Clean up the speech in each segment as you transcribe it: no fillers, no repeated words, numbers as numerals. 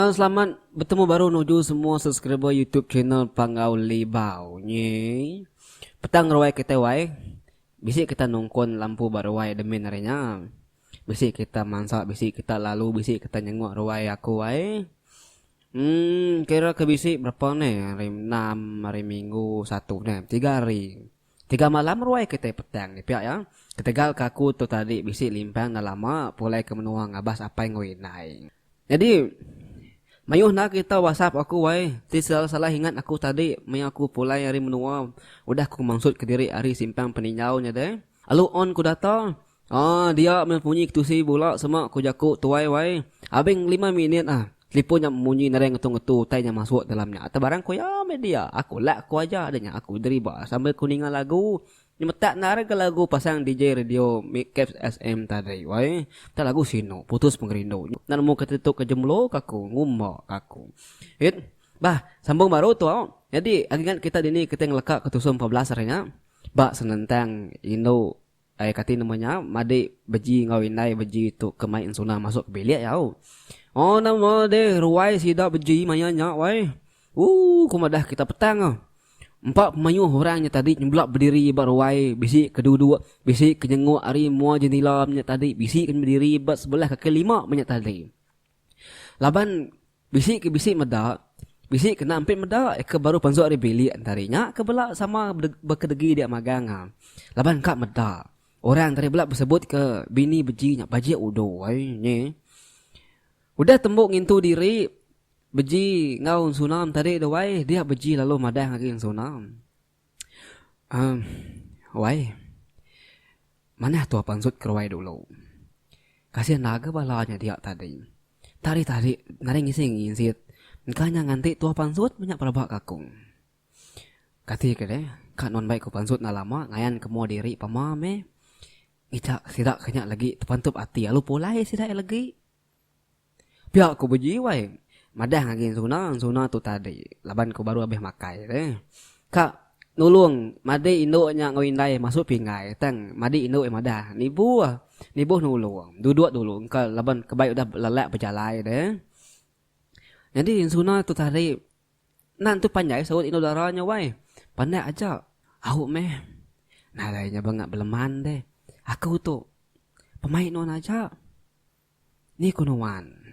Selamat bertemu baru nuju semua subscriber YouTube channel Pangau Libau ni. Petang rawai kita wai. Bisi kita nongkon lampu baru wai demi narinya. Bisi kita masak, bisi kita lalu, bisi kita nyengok rawai aku wai. Kira ke bisi berapa ni? Hari 6, hari Minggu 1 ni, 3 hari. 3 malam rawai kita petang ni pihak ya. Ketegal kaku tu tadi bisi limpang dah lama, pulai ke menua ngabas apa yang ngawinai. Jadi mayuh nak kita WhatsApp aku wai. Ti salah ingat aku tadi, may aku pulai hari menua. Udah aku maksud ke diri hari simpang peninjaunya deh. Alu on ku data. Dia mempunyai ketusi bola sama ku jaku tuai wai. Abeng 5 minit Lipunya memunyi nareng ngetu-ngetu tanya masuk dalamnya. Atau barang ku ya media. Aku lak ku aja adanya aku deriba sambil kuningan lagu. Nyemetak nareng ke lagu pasang DJ radio Caps SM tadi wai. Ta lagu sino putus pengerindu. Nan mau ketutuk ke jemlo kaku ngumok kaku. Sambung baru tu. Jadi agingat kita dini kita ngelekak ketusum 14 harinya. Senentang Indo kati namanya madi beji ngawinai beji tu kemain sunah masuk ke bilik ya. Nama deh ruai sidak beji mayanya wai. Kumadah kita petang 4 pemayu orangnya tadi nyemblak berdiri baruai bisi kedua-dua bisi kenyengok hari mua jenilamnya tadi bisi kan berdiri bat sebelah ke kelima banyak tadi. Laban bisi ke bisi medak bisi kena ampit medak ke baru pansu hari bilik antarinya ke belak sama berkedegi dia magang. Laban kak medak orang tadi belak bersebut ke bini beji nya baji udo wai ni. Udah tembuk ngintu diri beji ngau sunam tadi dah wai dia beji lalu madah lagi sunam. Wai. Mana tua pansut kerwai dulu. Kasihan naga balanya dia tadi. Tadi naring ngisi-ngisi. Kanya nganti tua pansut banyak perabak kakung. Kati ke deh, kak non baik ku pansut na lama ngayan kemua diri pamame. Icak sidak kenyak lagi tepantup hati lalu pulai sidak lagi. Pihak ku beji wai. Madah lagi sunah tu tadi. Laban ku baru habis makai deh. Kak nulung madi induk nya ngawindai masuk pingai tang madi induk madah. Nibu nulung. Duduk dulu ke laban kebaik udah lelak berjalai deh. Jadi sunah tu tadi. Nan tu panjai saut induk darahnya wai. Pandai aja. Au meh. Nadainya bangak beleman deh. Aku tu pemain non aja. Ni kunuan.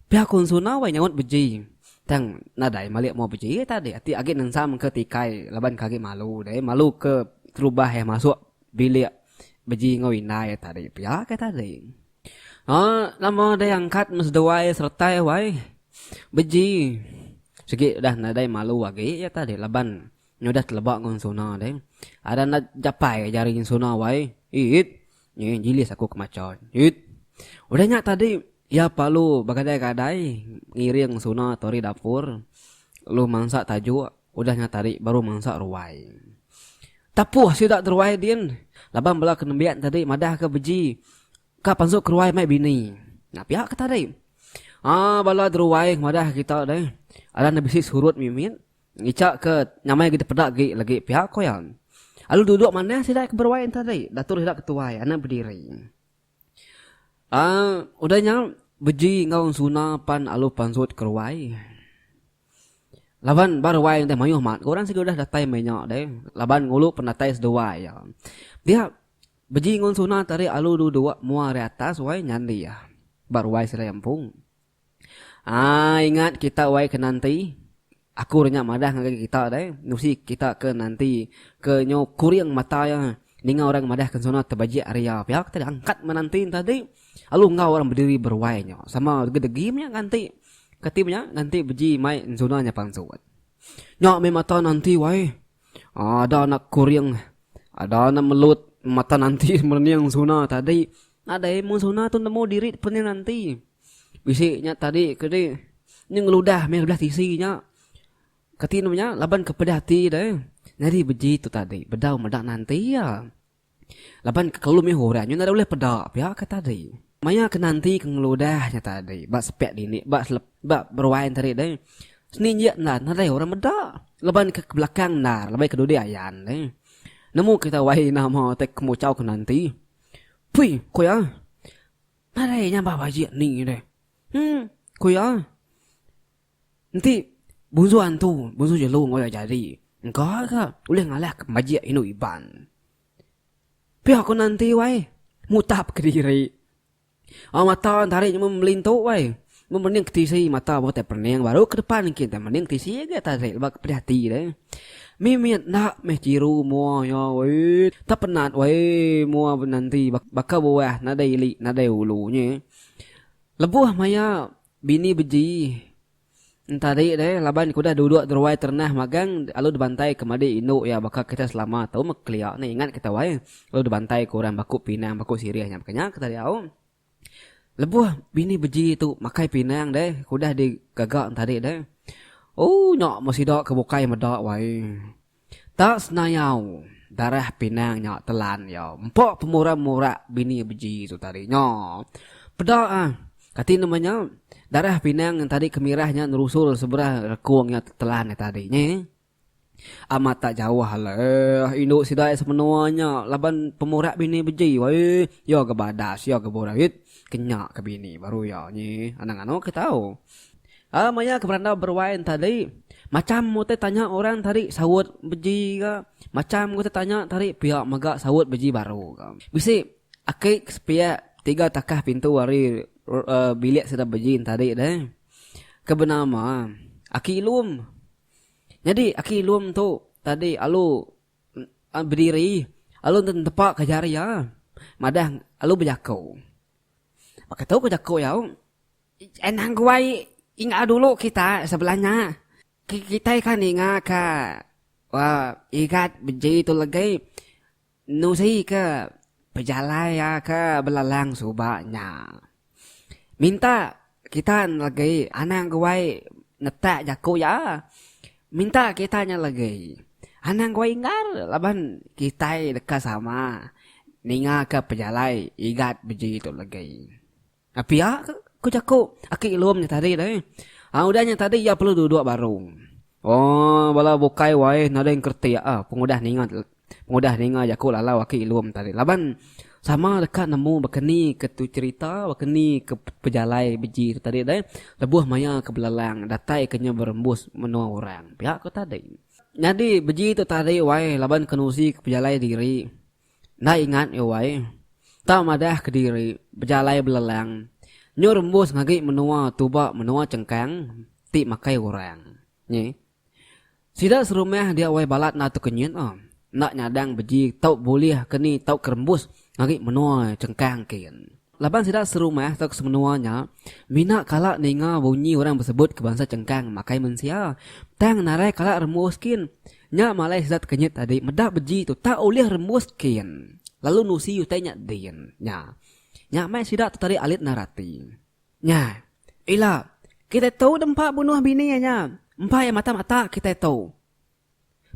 Pihak konsuna wai nyawat beji. Tang nadai malik mau beji tadi. Ati agak nang sam ke tikai. Laban kaki malu deh. Malu ke terubah masuk bilik beji ngawinai tadi. Pihak tadi. Nama dia angkat mesdawai sertai wai. Beji. Segi dah nadai malu lagi ya tadi. Laban nyodah telebak konsuna deh. Ada nak japai jari konsuna wai. Ni jilis aku kemacon. Udah nyak tadi. Ya palu bagadai-gadai ngiring suna tori dapur. Lu mangsak tajuk udahnya tadi baru mangsak ruai. Tapuh sidak teruai din. Laban bela kenembian tadi madah ke beji. Ka pansuk ke ruai mai bini. Nah pihak ke tadi. Bala teruai madah kita deh. Ada nabisi surut mimin. Ngicak ke nyamai kita pedak lagi pihak ko yang. Alu duduk mana sidak ke beruai tadi. Datur sidak ketuai anak berdiri. Udahnya beji ngau suna pan alu pansut kerwai. Laban barwai yang teh mayuh mat. Orang sih udah datai menyak deh. Laban ngulu penatai sedua ya. Dia beji ngau suna tadi alu dua mua re atas wai nyandi ya. Barwai sila yampung. Ingat kita wai ke nanti. Aku renyak madah ngagi kita deh. Nusi kita ke nanti ke nyo kuriang mata ya. Ninga orang madah ke suna tebaji area pihak tadi angkat menanti tadi. Alu ngau orang berdiri berwainya sama gedegimnya ganti ketipnya ganti beji mai zonanya pangsut. Nyak me mata nanti wai. Ada anak kuriang, ada anak melut mata nanti meniang zona tadi. Ada emu zona tu nemu diri pening nanti. Bisiknya tadi kedi ni ngeludah me belah tisinya. Kati namanya laban kepada hati deh. Jadi beji tu tadi bedau medak nanti ya. Laban kalau me horanya nada boleh pedak pihak kata tadi. Maya ke nanti ke ngeludahnya tadi. Bak sepek dini. Bak berwain tadi deh. Seninjak nada orang medak. Leban ke belakang nar. Leban ke dudi ayan deh. Nemu kita wai nama tek kemucau ke nanti. Pui, ko ya. Nada nya bawa baji ni deh. Kuya. Nanti bunzuan tu, bunzu jelu ngoyak jadi. Engkau ka, boleh ngalah ke majik inu iban. Pihak aku nanti wai, mutap ke diri. Mata tarik memelintuk wai. Memening ke tisi mata bawa pening baru ke depan kita mening tisi ke tarik lebak pedati deh. Mimit nak meh ciru mua ya wei. Tak penat wei mua nanti bakal buah nadai li nadai ulunya. Lebuh maya bini beji. Tadi deh laban kuda duduk derwai ternah magang lalu dibantai kemadi induk ya bakal kita selama tahu makliak ni ingat kita wei. Lalu dibantai kurang baku pinang baku siriahnya makanya kita tahu. Lebuh bini beji tu makai pinang deh kuda digagak tadi deh. Oh, nyok masih dak kebukai medak wai. Tak senayau darah pinang nyok telan ya. Empok pemurah-murah bini beji tu tadi nyok. Pedak ah. Kati namanya darah pinang yang tadi kemirahnya nerusul seberah rekungnya telan tadi nya. Amat tak jauh lah. Induk sidai sepenuhnya laban pemurah bini beji wai. Ya ke badas ya ke borawit. Kenyak ke bini baru ya ni. Anak-anak kita tahu. Maya keberanda berwain tadi. Macam mu tanya orang tadi sawut beji ke. Macam mu tanya tadi pihak magak sawut beji baru ke. Bisi akik sepihak 3 takah pintu hari bilik sudah beji tadi deh. Kebenama aki ilum. Jadi aki ilum tu tadi alu berdiri. Alu tepak kejar ya. Madah alu berjakau. Maka tahu kejakau ya. Enang guai. Ingat dulu kita sebelahnya. Kita kan ingat ke. Wah, ikat beji itu lagi. Nusi ke. Pejalaya ke belalang subaknya. Minta kita lagi. Anang guai netak jaku ya. Minta kitanya lagi. Anang guai ingat. Laban kita dekat sama. Ninga ke pejalai. Ikat beji itu lagi. Tapi ya ku jaku aki ilum ni tadi dah. Udahnya tadi ya perlu duduk baru. Oh, bala bukai wae nada yang kerti pengudah ningat jaku lalau aki ilum tadi. Laban sama dekat nemu bekeni ke tu cerita, bekeni ke pejalai beji tadi dah. Lebuh maya ke belalang, datai kenya berembus menua orang. Pihak ku tadi. Jadi beji tu tadi wae laban kenusi ke pejalai diri. Nah ingat ya wae. Tak madah ke diri, berjalai belalang. Nyo rembus ngagi menua tuba menua cengkang, ti makai orang. Nye. Sida serumah dia wai balat na tu kenyen Nak nyadang beji tau boleh keni tau kerembus ngagi menua cengkang kian. Laban sida serumah tak semenuanya, mina kalak ninga bunyi orang bersebut ke bangsa cengkang makai mensia. Tang narai kalak rembus kin. Nya malai sida kenyet tadi medak beji tu tak boleh rembus kian. Lalu nusi utainya din. Nya mai sida tu tadi alit narati. Nya, ila kita tahu dempak bunuh bini nya. Empat yang mata-mata kita tahu.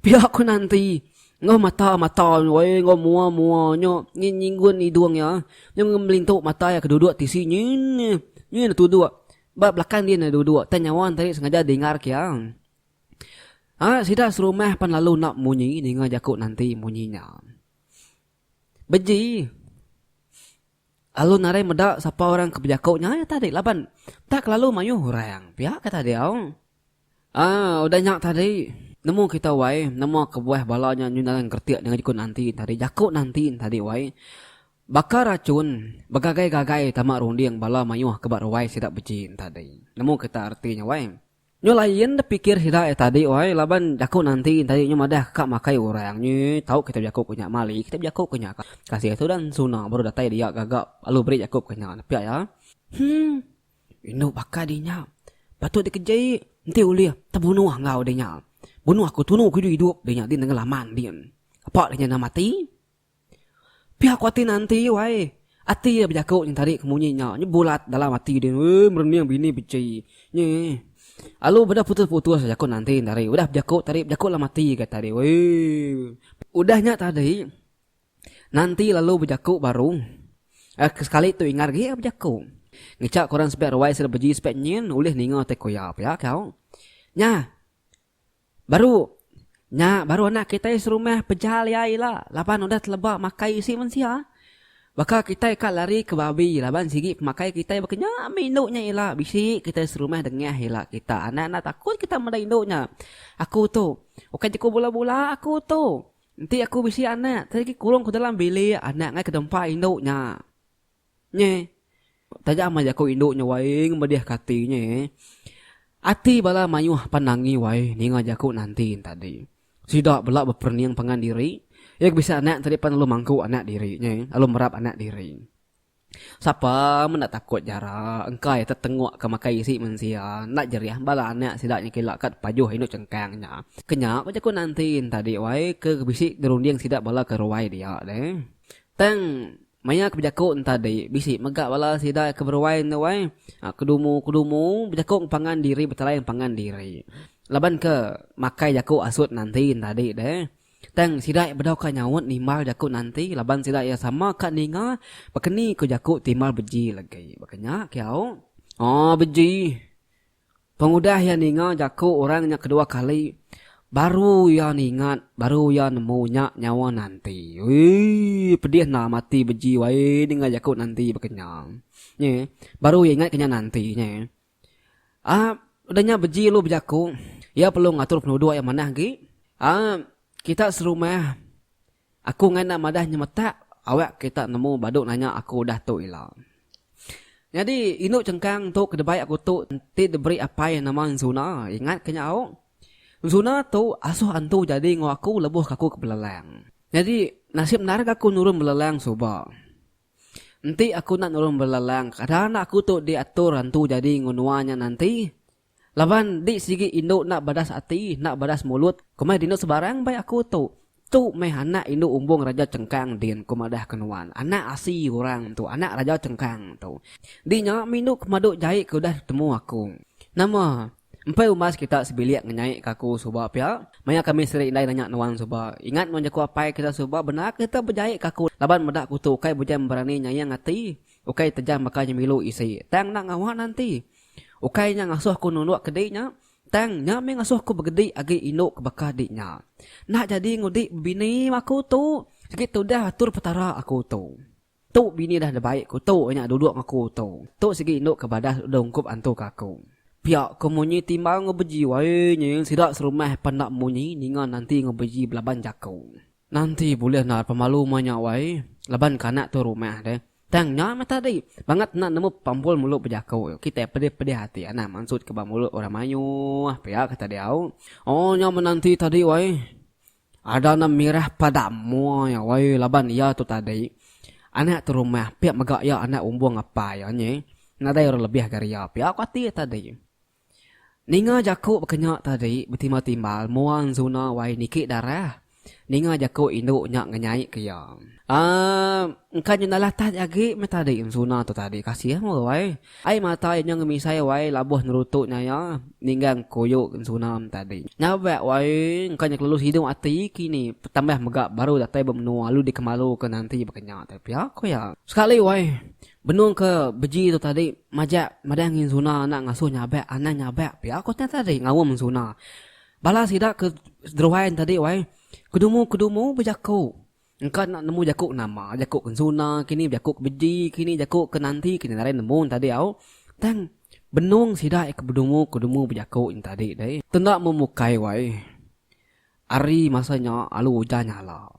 Pihak ku nanti ngau mata-mata wei ngau mua-mua nyo nyinggun hidung ya. Nyo melintuk mata ya keduduk di sini. Nyo tu dua. Ba belakang dia na duduk. Tanyawan tadi sengaja dengar kia. Sida serumah pan lalu nak munyi dengar jakuk nanti munyinya. Beji. Lalu narai medak siapa orang kebijakaunya ya tadi laban. Tak lalu mayu orang. Pihak kata dia. Udah nyak tadi. Nemu kita wai. Nemu kebuah balanya nyunalan kertiak dengan jikun nanti tadi. Jakuk nanti tadi wai. Bakar racun. Bagagai-gagai tamak runding bala mayuh kebat wai sidak bejin tadi. Nemu kita artinya wai. Nyo lain dah pikir sidak tadi wai. Laban jakuk nanti tadi nyo madah kak makai orang. Nyo tahu kita jakuk punya mali. Kita jakuk punya kasih itu dan sunang. Baru datai dia gagak. Lalu beri jakuk punya. Tapi ya. Ini bakal dia. Patut dikejai. Nanti uliah. Tak bunuh ngau dia. Bunuh aku tunuh aku hidup. Dia dia dengan laman dia. Apa dia nak mati? Pihak hati nanti wai. Hati dia berjakuk yang tadi kemunyinya. Ini bulat dalam hati dia. Merenang bini becai. Ni. Lalu benda putus-putus jakuk nanti tadi. Udah berjakuk tadi. Berjakuk lah mati kata tadi. Udahnya tadi. Nanti lalu berjakuk baru. Sekali tu ingat lagi berjakuk. Ngecak korang spek rawai sudah beji spek nyen. Ulih ninga tekoyap ya kau. Nya. Baru anak kita serumah pejal ya ila. Lapan udah telebak makai isi manusia. Baka kita ikat lari ke babi laban sigi pemakai kita bakanya minuknya ila bisi kita serumah dengah ila kita anak-anak takut kita menda induknya. Aku tu, okai jaku bola-bola aku tu. Nanti aku bisi anak, tadi kurung ke dalam bilik anak ngai ke tempat induknya. Nye. Tajak ama jaku induknya wae ngembadiah katinya. Ati bala mayuh panangi wae ninga jaku nanti tadi. Sidak belak berperniang pangan diri. Ya bisa anak tadi pan lu mangku anak dirinya, lu merap anak diri. Siapa men nak takut jara, engkai tertengok ke makai isi manusia, nak jeriah bala anak sidaknya kilak kat pajuh induk cengkangnya. Kenyak ko jaku nanti tadi wae ke bisik derundiang sidak bala ke ruai dia deh. Tang maya ke jaku tadi bisik megak bala sidak ke ruai ne wae. Kedumu jaku pangan diri betalai pangan diri. Laban ke makai jaku asut nanti tadi deh. Tang sidai bedau ka nyawut nimal jaku nanti laban sidai ya sama ka ninga bakeni ko jaku timal beji lagi bakanya kiau beji pengudah ya ninga jaku orangnya kedua kali baru ya ningat baru ya nemunya nyawa nanti wih pedih na mati beji wae ninga jaku nanti bakanya nye baru ya ingat kenya nanti nye udahnya beji lu bejaku ya perlu ngatur penduduk yang mana lagi kita serumah. Aku ngana madah nyemetak. Awak kita nemu baduk nanya aku dah tu ilah. Jadi inuk cengkang tu kedebai aku tu nanti diberi apa yang nama Zuna. Ingat kenya awak. Zuna tu asuh antu jadi ngau aku lebuh kaku ke belalang. Jadi nasib narik aku nurun belalang suba. Nanti aku nak nurun belalang. Kadang aku tu diatur antu jadi ngunuanya nanti. Laban di sigi induk nak badas hati, nak badas mulut. Kumai dino sebarang baik aku tu. Tu meh anak induk umbung raja cengkang din kumadah kenuan. Anak asi orang tu, anak raja cengkang tu. Dinya minuk kemaduk jahit ke udah temu aku. Nama, empai umas kita sebiliak ngenyai kaku subah pia. Maya kami sering indai nanya nuan subah. Ingat menjaku apa kita subah benar kita berjahit kaku. Laban medak kutu ukai bujam berani nyayang hati. Ukai tejam makanya milu isi. Tang nak ngawak nanti. Ukainya ngasuh ku nunuk kediknya. Tang nyame ngasuh ku begedi agi inuk ke bakah diknya. Nak jadi ngudik bini aku tu. Sikit tu dah atur petara aku tu. Tu bini dah baik ku tu. Nyak duduk aku tu. Tu segi inuk ke badah dongkup antu kaku. Piak kemunyi timbang ngebeji wae nyeng sidak serumah pendak munyi ningan nanti ngebeji belaban jaku. Nanti boleh nak pemalu banyak wae. Laban kanak tu rumah deh. Tang nyama tadi banget nak nemu pampul mulut berjakau. Kita pedih-pedih hati. Anak maksud ke mulut orang mayu. Pihak kata dia. Nyama nanti tadi wai. Ada nak mirah padamu ya wai laban ya tu tadi. Anak tu rumah pihak megak ya anak umbung apa ya nye. Nada orang lebih agar ya pihak hati tadi. Ninga jakuk berkenyak tadi bertimbal-timbal muang zona wai nikik darah. Ninga jakuk induk nyak ngenyai ke ya. Engkau nalah tak lagi metadi insuna tu tadi kasih mo wai. Ai mata yang ngemisai wai labuh nerutuknya ya ninggang koyok insuna tadi. Nyabak wai engkau nyak lulus hidung ati kini tambah megak baru datai bermenua lu dikemalu ke nanti berkenyak tapi aku ya. Sekali wai benung ke beji tu tadi majak madang insuna nak ngasuh nyabak anak nyabak pi aku tadi ngawum insuna. Bala sidak ke derwain tadi wai. Kedumu berjaku. Engkau nak nemu jakuk nama, jakuk kensuna, kini jakuk beji, kini jakuk ke nanti, kini narai nemu tadi au. Tang benung sidak ke kedumu berjakuk tadi deh. Tendak memukai wai. Ari masanya alu hujan nyala.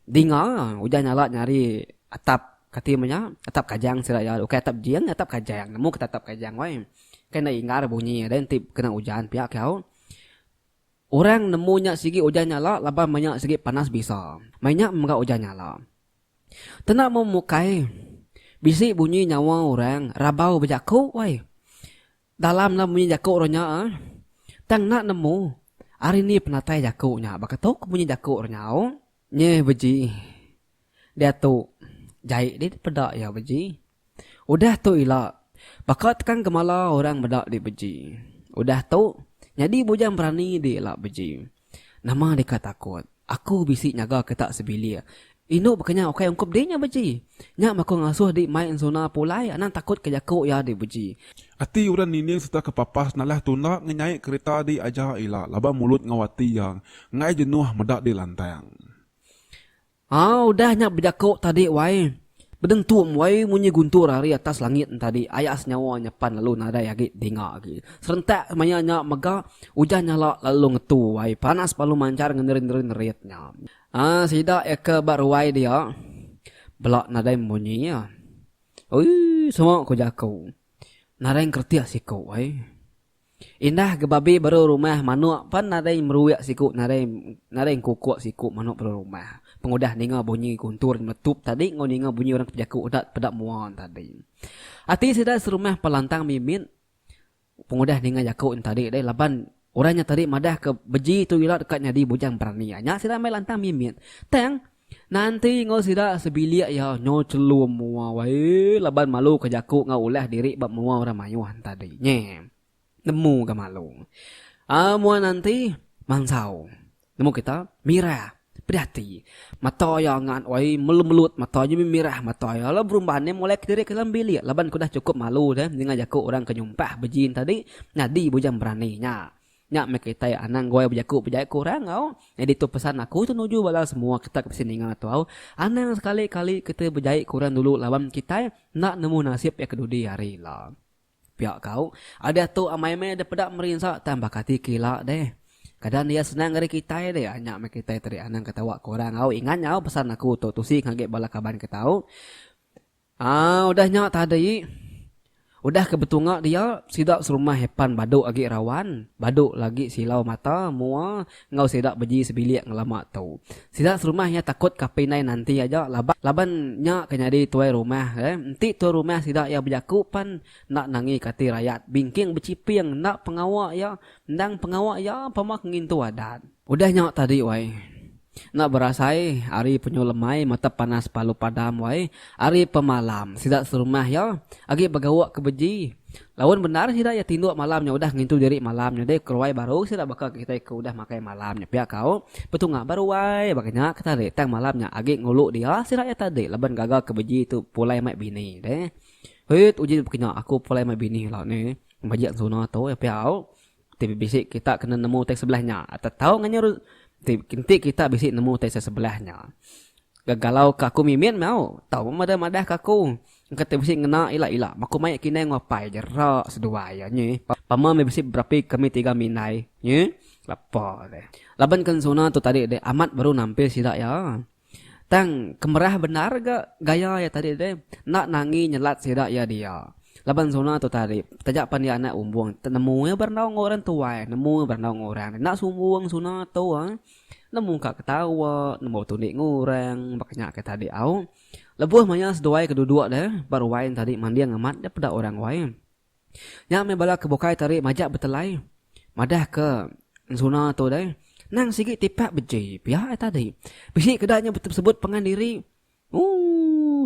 Dinga hujan nyala nyari atap katimanya, atap kajang sidak ya. Oke atap jiang, atap kajang. Nemu ke atap kajang wai. Kena ingar bunyi dan tip kena hujan pihak kau. Orang nemunya segi hujan nyala, laban banyak segi panas bisa. Banyak enggak hujan nyala. Tenak memukai. Bisik bunyi nyawa orang, rabau berjakuk, wai. Dalam lah bunyi jakuk orangnya, tang nak nemu. Hari ni penatai jakuknya, bakatok bunyi jakuk orangnya, nye beji. Dia tu, jahit dia pedak ya beji. Udah tu ilah. Bakat kan kemala orang bedak di beji. Udah tu, jadi bujang berani dia lah beji. Nama dia takut. Aku bisik nyaga ketak sebilia. Induk berkenya okai ungkup dia nya beji. Nyak maku ngasuh di main zona pulai. Anak takut ke jakuk ya di beji. Ati uran nini serta kepapas nalah tunak ngenyai kereta di aja ila. Laba mulut ngawati yang. Ngai jenuh medak di lantang. Udahnya berjakuk tadi wai. Berdentum wai munyi guntur hari atas langit tadi. Ayat senyawa nyapan lalu nadai lagi dengar lagi. Serentak semuanya mega hujan nyala lalu ngetu wai. Panas palu mancar ngenerin-neritnya. Sidak ya ke baruai dia. Belak nadai bunyinya. Semua aku jakuk. Nadai ngerti siku wai. Indah ke babi baru rumah manuk pan nadai meruyak siku nadai kukuk siku manuk baru rumah. Pengudah ninga bunyi guntur metup tadi ngau ninga bunyi orang kejaku udat pedak muan tadi. Ati sida serumah pelantang mimin. Pengudah ninga jaku tadi dai laban orangnya tadi madah ke beji tu ila dekatnya di bujang berani. Nya sida mai lantang mimin. Teng nanti ngau sida sebilik ya nyo celum mua wae laban malu kejaku ngau ulah diri bab mua orang mayuan tadi. Nye. Nemu ke malu. Mua nanti mansau. Nemu kita mirah. Berhati. Mata yang ngan wai melut matanya mirah mata ya lah berumbannya mulai kediri ke dalam bilik. Laban ku dah cukup malu dah dengan jakuk orang kenyumpah bejin tadi. Nadi bujang berani nya. Nya mek kita anang goy berjakuk kurang kau. Jadi tu pesan aku tu nuju bala semua kita ke sini ngau tu. Anang sekali-kali kita berjahit kurang dulu lawan kita nak nemu nasib ya kedudi hari lah. Pihak kau ada tu amai-mai ada pedak merinsak tambah kati kila deh. Kadang dia senang dari kita deh. Anyak mek kita tadi anang ketawa korang. Ingat nyau pesan aku tu si ngage bala kaban ketau. Udah nyak tadi. Udah kebetunga dia sidak serumah hepan baduk lagi rawan. Baduk lagi silau mata mua ngau sidak beji sebilik ngelama tu. Sidak serumahnya takut kapinai nanti aja laban nyak kenyadi tuai rumah Nanti tuai rumah sidak ya berjaku pan nak nangi kati rakyat bingking beciping nak pengawak ya ndang pengawak ya pamak ngin tu adat. Udah nyak tadi wai. Nak berasai hari penyolemai mata panas palu padam wai hari pemalam sidak serumah ya agi bagawak ke beji lawan benar sidak ya tinduk malamnya udah ngintu diri malamnya deh keruai baru sidak bakal kita ke udah makai malamnya pihak kau betul ngak baru wai makanya kita datang malamnya agi nguluk dia sidak ya tadi laban gagal ke beji tu pulai mak bini deh uji bekenya aku pulai mak bini lah ni bajak zona tu ya pihak tapi bisik kita kena nemu tek sebelahnya atau tahu nganya Kinti kita bisik nemu tesa sebelahnya. Galau kaku mimin mau. Tahu madah kaku. Kata bisik ngena ila. Maku mayak kini ngapai jerak sedua ya nye. Pama me bisik berapi kami 3 minai. Nye. Lapa deh. Laban kan zona tu tadi deh. Amat baru nampil sidak ya. Tang kemerah benar gaya ya tadi deh. Nak nangi nyelat sidak ya dia. Laban zona tu tadi, tajak pan dia anak umbuang. Nemu ya bernaung orang tua, nemu bernaung orang. Nak sumbuang zona tu nemu kak ketawa, nemu tunik ngurang, makanya ke tadi au. Lebuh manya seduai kedua deh, baru wain tadi mandi ngamat dia pada orang wain. Nya me bala kebokai tadi majak betelai. Madah ke zona tu deh. Nang sikit tipak beji, pihak tadi. Bisik kedanya betul sebut pengan diri.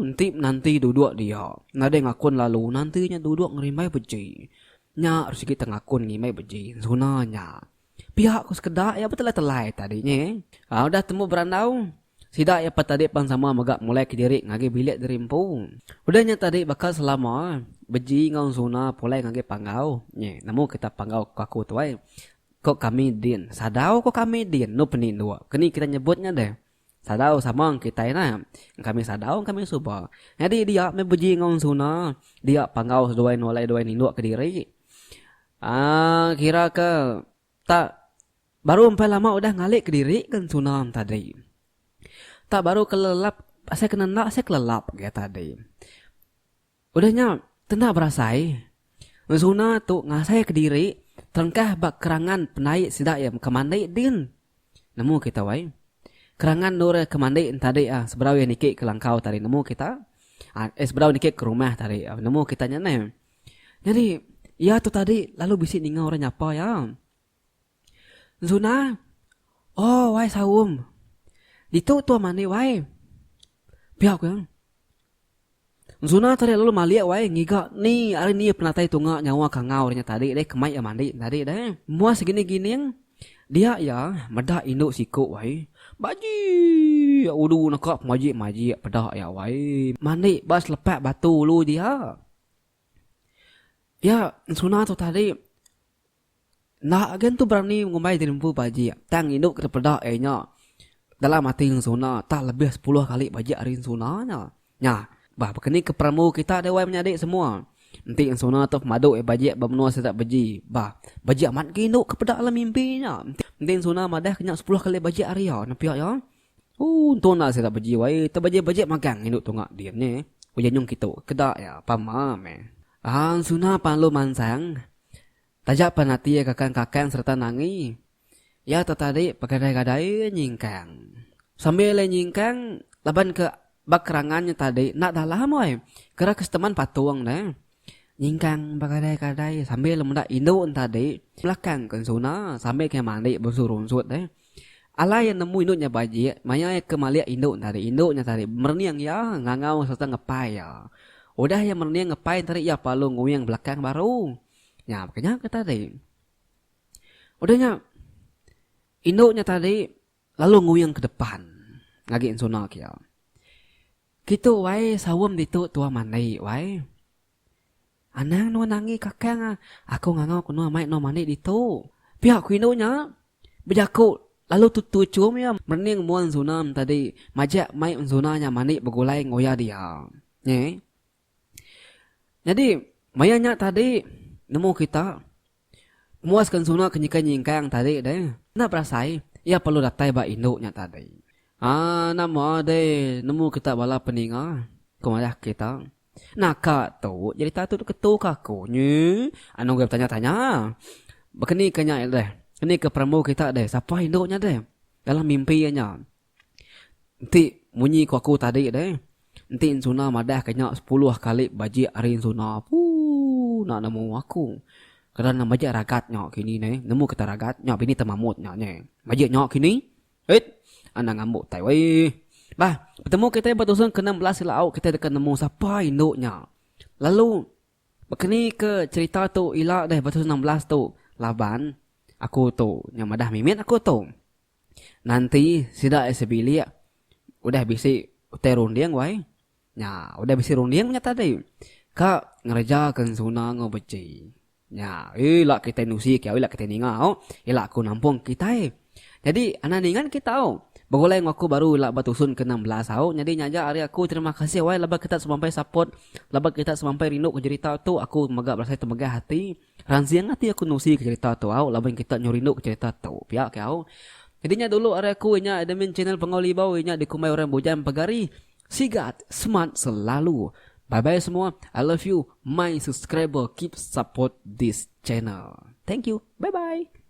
Nanti duduk dia. Nada ngakun lalu nantinya duduk ngerimai beji. Nya harus kita ngakun ngimai beji. Sunanya. Pihak ku sekedak ya betul telai tadinya. Udah temu berandau. Sidak ya pat tadi pan sama magak mulai ke diri ngage bilik derimpu. Udahnya tadi bakal selama beji ngau suna pulai ngage panggau. Nye, namu kita panggau kaku tuai. Kok kami din. Sadau kok kami din. No penin dua. Kini kita nyebutnya deh. Sadau sama kita na kami sadau kami suba. Jadi dia me beji ngong suna dia panggau seduai nolai duai ninduk ke diri. Kira ke tak baru empat lama udah ngalik ke diri kan sunam tadi. Tak baru kelelap saya kena nak saya kelelap kayak tadi. Udahnya tenang berasai. Suna tu ngasai ke diri terengkah bak kerangan penaik sidak ya kemandai din. Nemu kita wai. Kerangan dore kemandi tadi seberau yang nikik ke langkau tadi nemu kita seberau nikik ke rumah tadi nemu kita nyane. Jadi ya tu tadi lalu bisik ninga orang nyapa ya. Zuna. Oh wai saum. Itu tu mani wai. Biak ya. Zuna tadi lalu malia wai ngiga ni hari ni penatai tunga nyawa kangau nya tadi deh kemai mandi tadi deh. Mua segini-gini dia ya medak induk siku wai. Baji ya udu nakap maji pedak ya wai. Mandi bas lepak batu lu dia. Ya suna tu tadi nak agen tu berani ngumai dirimpu baji. Tang induk ke pedak nya. dalam hati insuna tak lebih 10 kali bajak hari insunanya. Nya, bah begini kepramu kita ada wai menyadik semua. Nanti insuna tu maduk bajak bermenua setak beji. Bah, bajak mat kinuk kepada alam mimpinya. Nanti insuna madah kena 10 kali bajak hari ya. Nampak ya? Untung nak setak beji wai. Terbajak-bajak magang induk tungak dia ni. Ujanyung kita kedak ya, pamam insuna panlu mansang. Tajak panati kakang-kakang serta nangi. Ya tertarik pagadai-gadai nyingkang. Sambil nyingkang, laban ke bakrangannya tadi, nak dalam woi. Kera keseteman patuang dah. Nyingkang pagadai-gadai sambil mendak induk tadi. Belakang kan suna, sambil ke mandi bersurun-sut dah. Alai yang nemu induknya bajik, maya ke maliak induk tadi. Induknya tadi, merniang ya, ngangau serta ngepai ya. Udah yang merniang ngepai tadi, ya palu nguyang belakang baru. Ya, makanya ke tadi. Udahnya, induknya tadi lalu nguyang ke depan. Ngagiin suna kia. Gitu wai sawam ditu tua mandi wai. Anang no nangi kakang aku ngangau kuno mai no mandi ditu. Pihak ku induknya bejaku lalu tutu cum ya merning muan sunam tadi majak mai sunanya mandi begulai ngoya dia. Nye. Jadi mayanya tadi nemu kita muaskan suna kenyikan nyingkang tadi deh. Nak perasai, ia perlu datai ba induknya tadi. Nama deh, nemu kita bala peninga. Kumalah kita. Nah kak tu, jadi tatu ketu kaku ni. Anu gue tanya-tanya. Begini kenya deh. Ini ke pramu kita deh. Siapa induknya deh? Dalam mimpinya. Nanti munyi ku aku tadi deh. Nanti insuna madah kenya 10 kali baji hari insuna. Nak nemu aku. Kerana majak ragat nyok kini ni. Nemu kita ragat nyok bini temamut nyok ni. Majak nyok kini. Anak ngamuk tai wei. Bah, bertemu kita bertusun ke 16 silau kita dekat nemu siapa induknya. Lalu begini ke cerita tu ila dah bertusun 16 tu. Laban aku tu yang madah mimit aku tu. Nanti sida sebilik udah bisi utai rundiang wai. Ya, udah bisi rundiang punya tadi. Kak ngerjakan sunang ngobeci. Ya, ilak kita nusi kau ilak kita ningau, ilak aku nampung kita Jadi anak ningan kita bagulai ngaku baru ilak batusun ke 16 Jadi nyaja hari aku terima kasih wai laba kita sampai support, laba kita sampai rindu ke cerita tu aku megak berasa temegah hati. Ransiang hati aku nusi ke cerita tu laba kita nyurindu ke cerita tu. Pihak kau. Jadinya dulu hari aku nya admin channel Pangau nya di Kumai Orang Bujang Pagari. Sigat smart selalu. Bye-bye semua. I love you. My subscriber. Keep support this channel. Thank you. Bye-bye.